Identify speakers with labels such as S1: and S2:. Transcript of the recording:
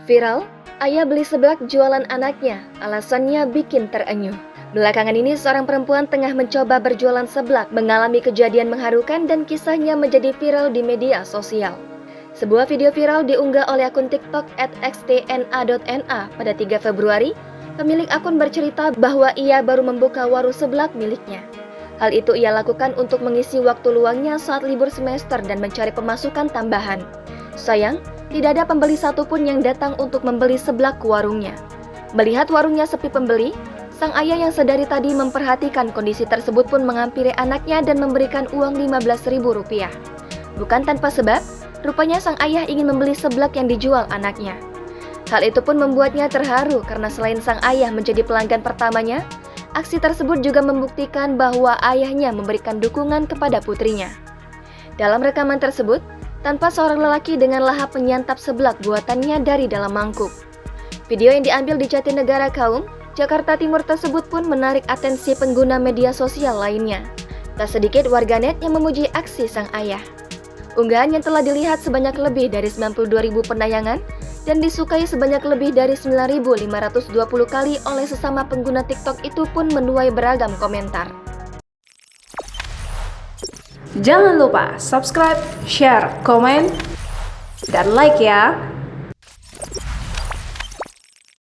S1: Viral, ayah beli seblak jualan anaknya, alasannya bikin terenyuh. Belakangan ini seorang perempuan tengah mencoba berjualan seblak mengalami kejadian mengharukan dan kisahnya menjadi viral di media sosial. Sebuah video viral diunggah oleh akun TikTok @xtna.na pada 3 Februari. Pemilik akun bercerita bahwa ia baru membuka warung seblak miliknya. Hal itu ia lakukan untuk mengisi waktu luangnya saat libur semester dan mencari pemasukan tambahan. Sayang, tidak ada pembeli satupun yang datang untuk membeli seblak ke warungnya. Melihat warungnya sepi pembeli, sang ayah yang sedari tadi memperhatikan kondisi tersebut pun menghampiri anaknya dan memberikan uang Rp15.000. Bukan tanpa sebab, rupanya sang ayah ingin membeli seblak yang dijual anaknya. Hal itu pun membuatnya terharu karena selain sang ayah menjadi pelanggan pertamanya, aksi tersebut juga membuktikan bahwa ayahnya memberikan dukungan kepada putrinya. Dalam rekaman tersebut, tanpa seorang lelaki dengan lahap menyantap seblak buatannya dari dalam mangkuk. Video yang diambil di Jatinegara Kaum, Jakarta Timur tersebut pun menarik atensi pengguna media sosial lainnya. Tak sedikit warganet yang memuji aksi sang ayah. Unggahan yang telah dilihat sebanyak lebih dari 92.000 penayangan dan disukai sebanyak lebih dari 9.520 kali oleh sesama pengguna TikTok itu pun menuai beragam komentar.
S2: Jangan lupa subscribe, share, komen, dan like ya!